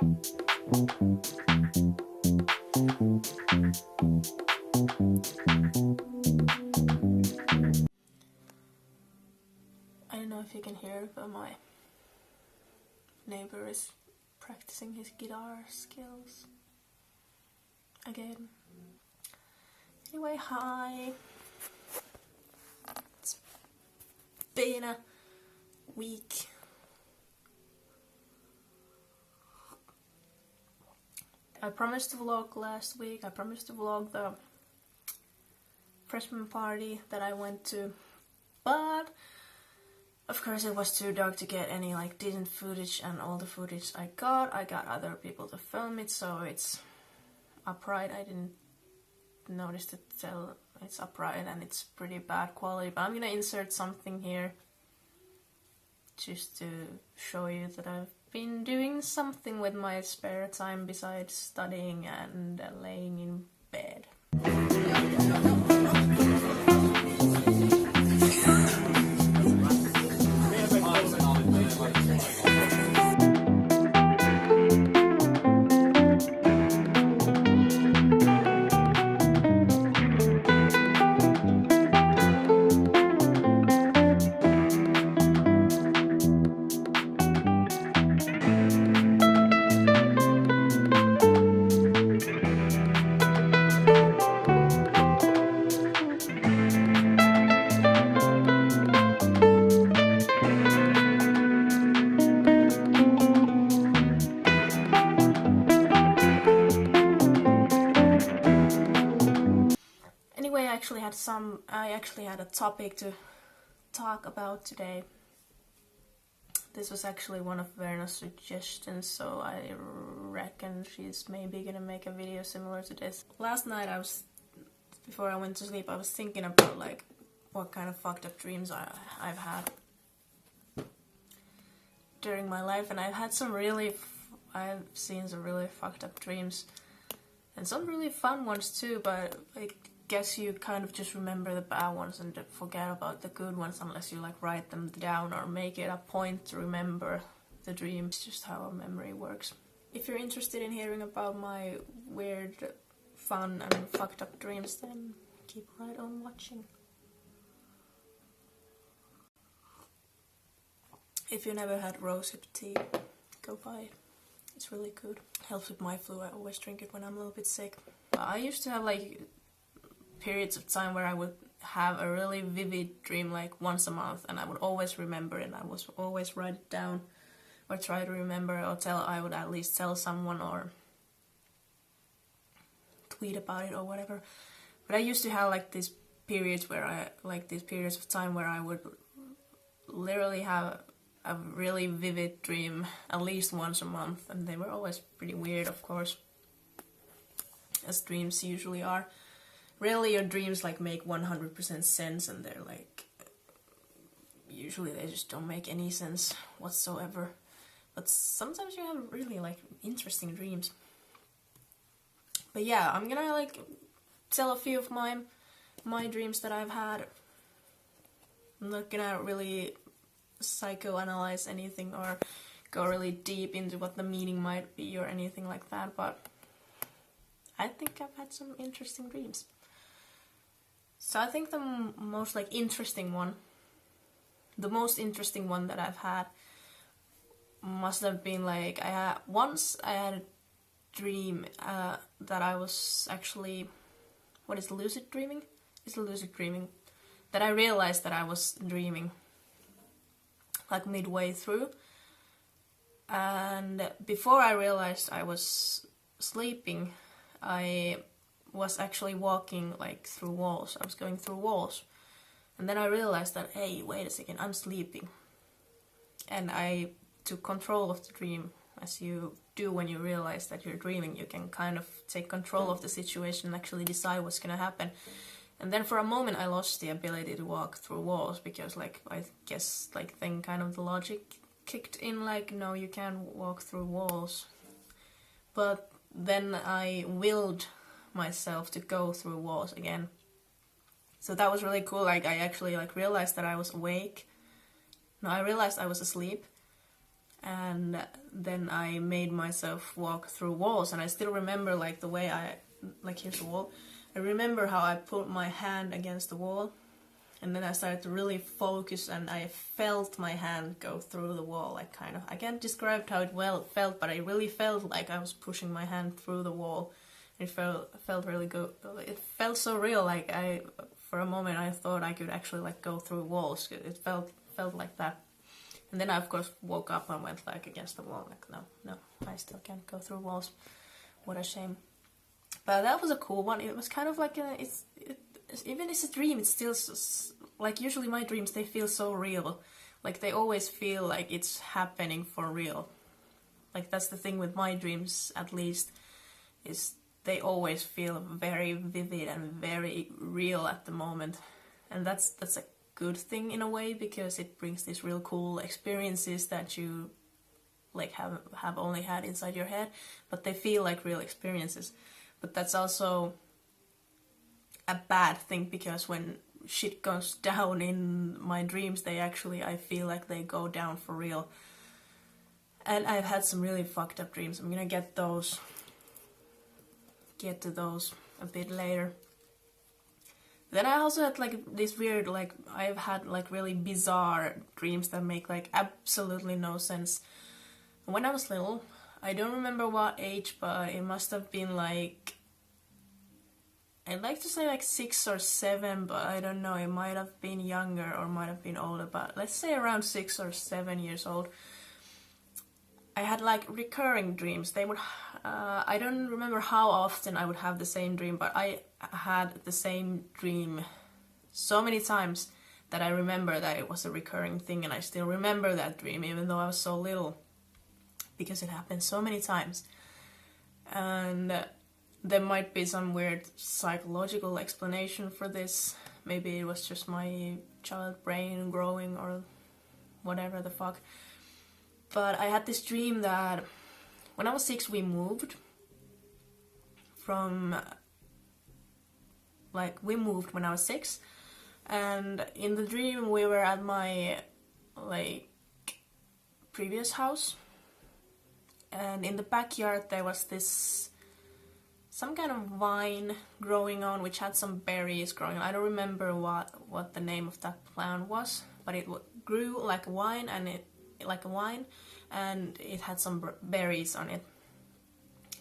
I don't know if you can hear, but my neighbor is practicing his guitar skills again. Anyway, hi. It's been a week. I promised to vlog last week. I promised to vlog the freshman party that I went to, but of course it was too dark to get any like decent footage, and all the footage I got other people to film it, so it's upright. I didn't notice to tell it's upright and it's pretty bad quality, but I'm gonna insert something here just to show you that I've been doing something with my spare time besides studying and laying in bed. Anyway, I actually had a topic to talk about today. This was actually one of Verna's suggestions, so I reckon she's maybe gonna make a video similar to this. Last night before I went to sleep, I was thinking about like what kind of fucked up dreams I've had during my life, and I've seen some really fucked up dreams and some really fun ones too, but I guess you kind of just remember the bad ones and forget about the good ones unless you like write them down or make it a point to remember the dreams. It's just how our memory works. If you're interested in hearing about my weird, fun and fucked up dreams, then keep right on watching. If you never had rosehip tea, go buy it. It's really good. Helps with my flu. I always drink it when I'm a little bit sick. I used to have like periods of time where I would have a really vivid dream like once a month, and I would always remember it, and I would always write it down or try to remember, or I would at least tell someone or tweet about it or whatever. But I used to have like these periods of time where I would literally have a really vivid dream at least once a month, and they were always pretty weird, of course, as dreams usually are. Really, your dreams like make 100% sense, and they're like, usually they just don't make any sense whatsoever. But sometimes you have really like interesting dreams. But yeah, I'm gonna like tell a few of my dreams that I've had. I'm not gonna really psychoanalyze anything or go really deep into what the meaning might be or anything like that, but I think I've had some interesting dreams. So I think the most interesting one that I've had must have been like, once I had a dream that I was actually, what is lucid dreaming? It's lucid dreaming. That I realized that I was dreaming like midway through, and before I realized I was sleeping, I was actually walking like through walls. I was going through walls, and then I realized that, hey, wait a second, I'm sleeping. And I took control of the dream, as you do when you realize that you're dreaming. You can kind of take control of the situation and actually decide what's gonna happen. And then for a moment I lost the ability to walk through walls, because like I guess like then kind of the logic kicked in, like, no, you can't walk through walls. But then I willed myself to go through walls again. So that was really cool. Like I actually like realized that I was awake. No, I realized I was asleep, and then I made myself walk through walls. And I still remember like the way here's the wall. I remember how I put my hand against the wall, and then I started to really focus, and I felt my hand go through the wall, like kind of. I can't describe how it felt, but I really felt like I was pushing my hand through the wall. It felt really good. It felt so real. Like for a moment, I thought I could actually like go through walls. It felt like that. And then I of course woke up and went like against the wall. Like no, I still can't go through walls. What a shame. But that was a cool one. It was kind of like even as a dream, it's still like usually my dreams, they feel so real. Like they always feel like it's happening for real. Like that's the thing with my dreams, at least, is they always feel very vivid and very real at the moment. And that's a good thing in a way, because it brings these real cool experiences that you like have only had inside your head, but they feel like real experiences. But that's also a bad thing, because when shit goes down in my dreams, I feel like they go down for real. And I've had some really fucked up dreams. I'm gonna get to those a bit later. Then I also had like this weird, like I've had like really bizarre dreams that make like absolutely no sense. When I was little, I don't remember what age, but it must have been like, I'd like to say like 6 or 7, but I don't know, it might have been younger or might have been older, but let's say around 6 or 7 years old. I had like recurring dreams. They would, I don't remember how often I would have the same dream, but I had the same dream so many times that I remember that it was a recurring thing, and I still remember that dream even though I was so little, because it happened so many times. And there might be some weird psychological explanation for this. Maybe it was just my child brain growing or whatever the fuck. But I had this dream that when I was 6 we moved from, we moved when I was 6, and in the dream we were at my previous house, and in the backyard there was some kind of vine growing on, which had some berries growing on. I don't remember what the name of that plant was, but it grew like a vine, and it had some berries on it.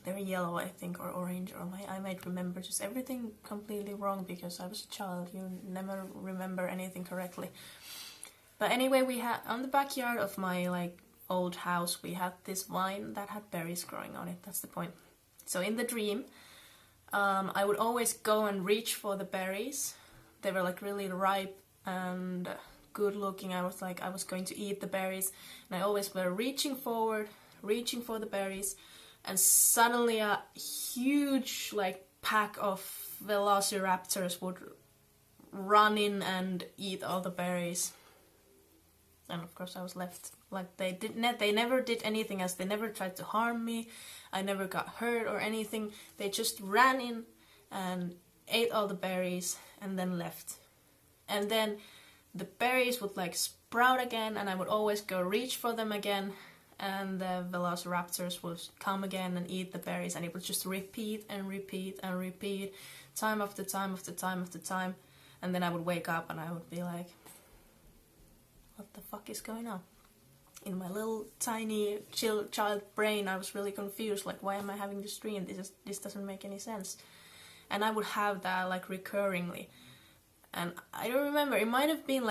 They were yellow, I think, or orange, or I might remember just everything completely wrong because I was a child. You never remember anything correctly. But anyway, we had on the backyard of my old house, we had this vine that had berries growing on it. That's the point. So in the dream, I would always go and reach for the berries. They were like really ripe and good looking. I was going to eat the berries, and I always were reaching forward, reaching for the berries, and suddenly a huge pack of velociraptors would run in and eat all the berries. And of course I was left. They never did anything else. They never tried to harm me. I never got hurt or anything. They just ran in and ate all the berries and then left. And then the berries would sprout again, and I would always go reach for them again, and the velociraptors would come again and eat the berries, and it would just repeat and repeat and repeat, time after time after time after time. And then I would wake up and I would be like, what the fuck is going on? In my little tiny child brain, I was really confused, why am I having this dream? This doesn't make any sense. And I would have that recurringly. And I don't remember, it might have been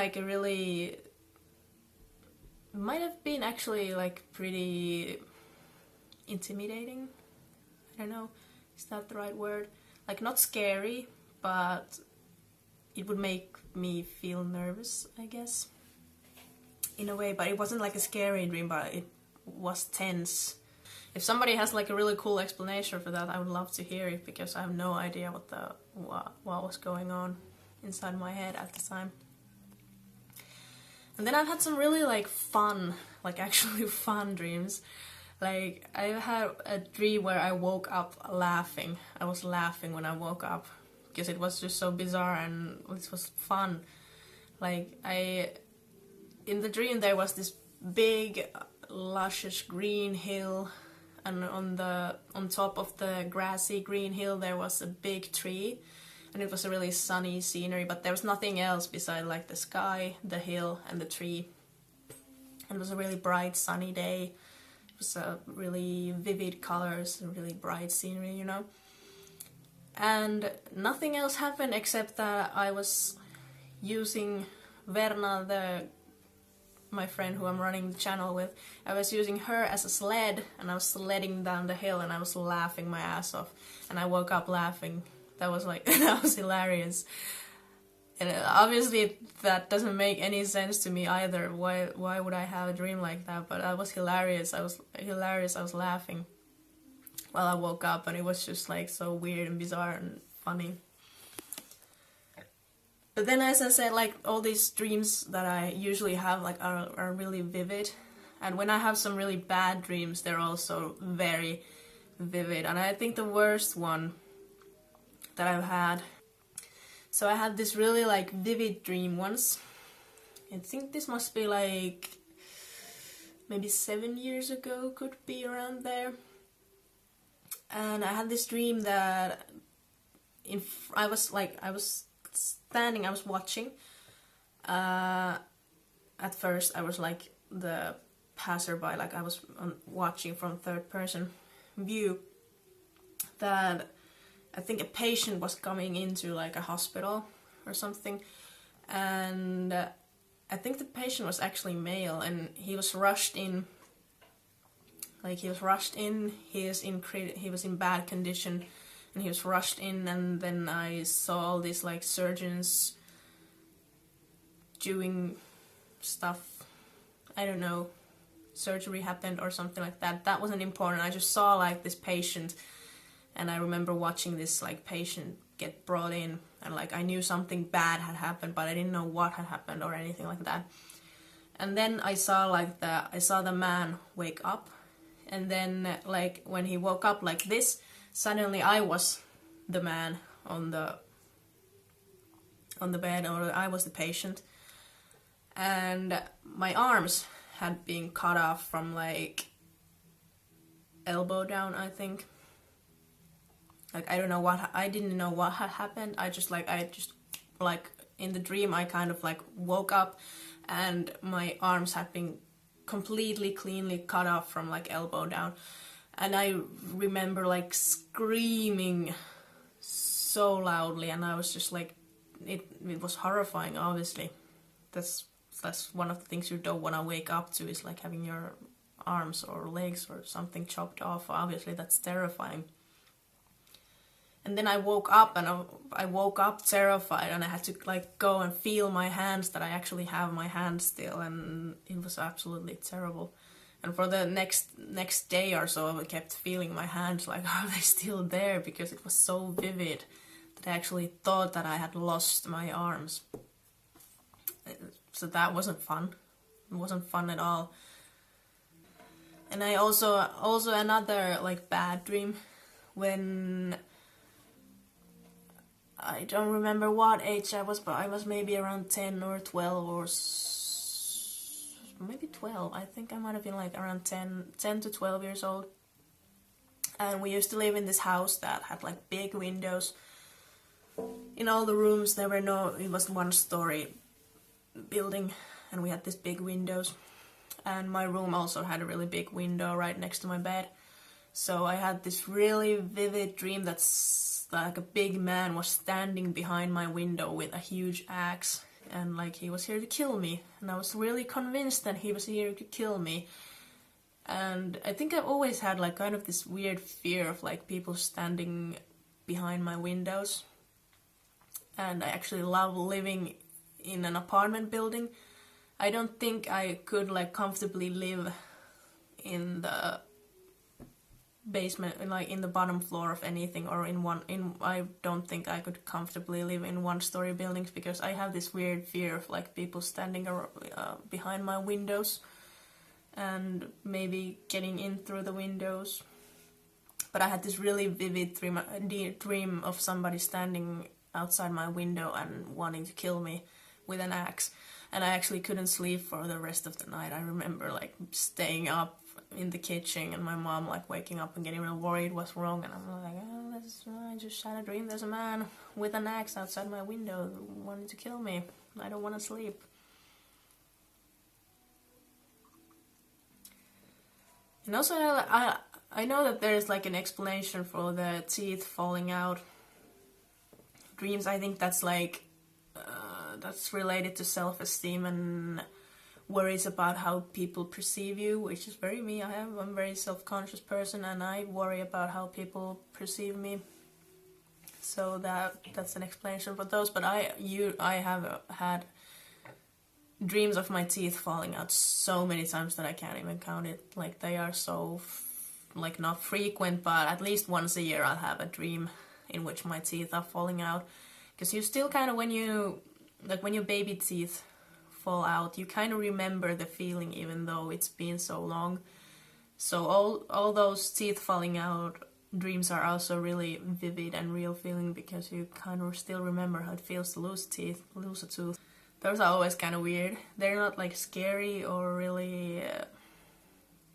actually pretty intimidating. I don't know, is that the right word? Not scary, but it would make me feel nervous, I guess, in a way. But it wasn't a scary dream, but it was tense. If somebody has a really cool explanation for that, I would love to hear it, because I have no idea what was going on inside my head at the time. And then I've had some really fun, actually fun dreams. I had a dream where I woke up laughing. I was laughing when I woke up because it was just so bizarre and it was fun. In the dream there was this big luscious green hill, and on top of the grassy green hill there was a big tree, and it was a really sunny scenery, but there was nothing else beside like the sky, the hill, and the tree. And it was a really bright sunny day. It was a really vivid colors, a really bright scenery, you know. And nothing else happened except that I was using Verna, my friend who I'm running the channel with, I was using her as a sled, and I was sledding down the hill, and I was laughing my ass off, and I woke up laughing. That was like, that was hilarious. And obviously that doesn't make any sense to me either. Why would I have a dream like that? But that was hilarious. I was laughing while I woke up, and it was just like so weird and bizarre and funny. But then, as I said, like all these dreams that I usually have like are really vivid, and when I have some really bad dreams, they're also very vivid. And I think the worst one that I've had, so I had this really like vivid dream once. I think this must be like maybe 7 years ago, could be around there. And I had this dream that I was standing, I was watching. At first I was like the passerby, like I was watching from third person view, that I think a patient was coming into like a hospital or something, and I think the patient was actually male, and he was rushed in. Like he was in bad condition, and he was rushed in, and then I saw all these like surgeons doing stuff. I don't know, surgery happened or something like that. That wasn't important. I just saw like this patient, and I remember watching this like patient get brought in, and like I knew something bad had happened, but I didn't know what had happened or anything like that. And then I saw the man wake up. And then, like, when he woke up like this, suddenly I was the man on the bed, or I was the patient. And my arms had been cut off from, like, elbow down, I think. Like, I didn't know what had happened. I just, in the dream, I kind of, like, woke up, and my arms had been completely cleanly cut off from like elbow down, and I remember like screaming so loudly, and I was just like, it was horrifying. Obviously, that's one of the things you don't want to wake up to, is like having your arms or legs or something chopped off. Obviously that's terrifying. And then I woke up, and I woke up terrified, and I had to like go and feel my hands, that I actually have my hands still, and it was absolutely terrible. And for the next day or so, I kept feeling my hands, like, are they still there? Because it was so vivid that I actually thought that I had lost my arms. So that wasn't fun. It wasn't fun at all. And I also another like bad dream, when I don't remember what age I was, but I was maybe around 10 or 12 or maybe 12. I think I might have been like around 10 to 12 years old. And we used to live in this house that had like big windows in all the rooms. It was one story building, and we had these big windows. And my room also had a really big window right next to my bed. So I had this really vivid dream that's like a big man was standing behind my window with a huge axe, and like he was here to kill me, and I was really convinced that he was here to kill me. And I think I've always had like kind of this weird fear of like people standing behind my windows, and I actually love living in an apartment building. I don't think I could like comfortably live in the basement, like in the bottom floor of anything, or I don't think I could comfortably live in one-story buildings, because I have this weird fear of like people standing behind my windows and maybe getting in through the windows. But I had this really vivid dream of somebody standing outside my window and wanting to kill me with an axe. and I actually couldn't sleep for the rest of the night. I remember like staying up in the kitchen and my mom like waking up and getting real worried what's wrong, and I'm like, I just had a dream there's a man with an axe outside my window wanting to kill me. I don't want to sleep. And also I know that there's like an explanation for the teeth falling out dreams. I think that's like that's related to self-esteem and worries about how people perceive you, which is very me. I'm a very self-conscious person and I worry about how people perceive me. So that's an explanation for those. But I have had dreams of my teeth falling out so many times that I can't even count it. Like they are so like not frequent, but at least once a year I'll have a dream in which my teeth are falling out. Because you still kind of, when your baby teeth fall out, you kind of remember the feeling even though it's been so long. So all those teeth falling out dreams are also really vivid and real feeling, because you kind of still remember how it feels to lose a tooth. Those are always kind of weird. They're not like scary or really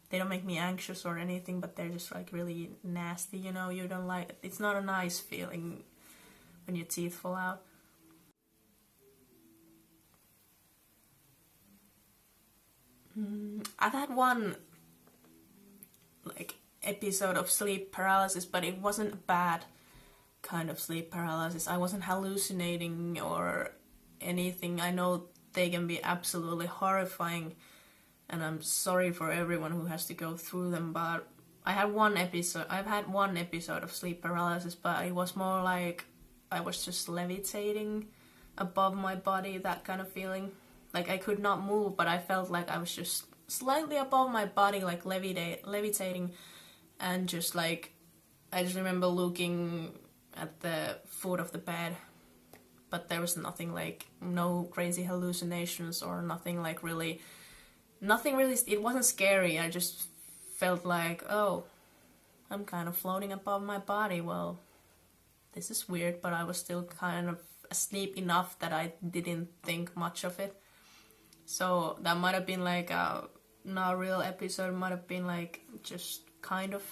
they don't make me anxious or anything, but they're just like really nasty, you know. You don't like, it's not a nice feeling when your teeth fall out. I've had one like episode of sleep paralysis, but it wasn't a bad kind of sleep paralysis. I wasn't hallucinating or anything. I know they can be absolutely horrifying, and I'm sorry for everyone who has to go through them, but I've had one episode of sleep paralysis, but it was more like I was just levitating above my body, that kind of feeling. Like I could not move, but I felt like I was just slightly above my body, like levitating, and just like, I just remember looking at the foot of the bed, but there was nothing, like no crazy hallucinations or nothing really, it wasn't scary. I just felt like, oh, I'm kind of floating above my body. Well, this is weird, but I was still kind of asleep enough that I didn't think much of it. So that might have been like a not real episode, might have been like just kind of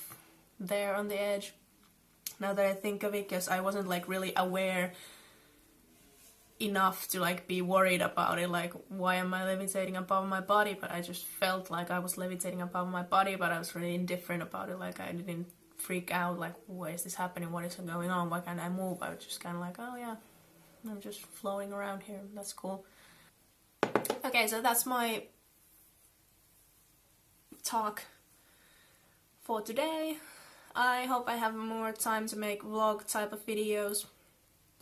there on the edge, now that I think of it, because I wasn't like really aware enough to like be worried about it, like why am I levitating above my body, but I just felt like I was levitating above my body, but I was really indifferent about it. Like I didn't freak out like, why is this happening, what is going on, why can't I move? I was just kind of like, oh yeah, I'm just floating around here, that's cool. Okay, so that's my talk for today. I hope I have more time to make vlog type of videos.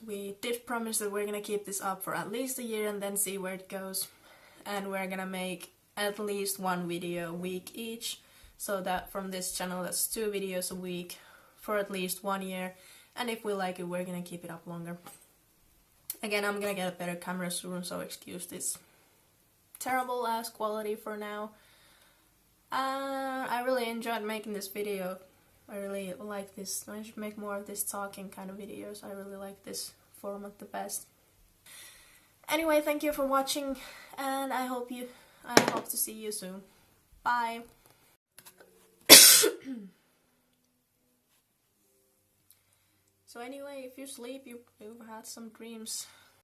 We did promise that we're gonna keep this up for at least a year and then see where it goes. And we're gonna make at least one video a week each, so that from this channel that's 2 videos a week for at least 1 year. And if we like it, we're gonna keep it up longer. Again, I'm gonna get a better camera soon, so excuse this terrible ass quality for now. I really enjoyed making this video. I really like this. I should make more of this talking kind of videos. I really like this format the best. Anyway, thank you for watching, and I hope to see you soon. Bye. So anyway, if you sleep, you've had some dreams.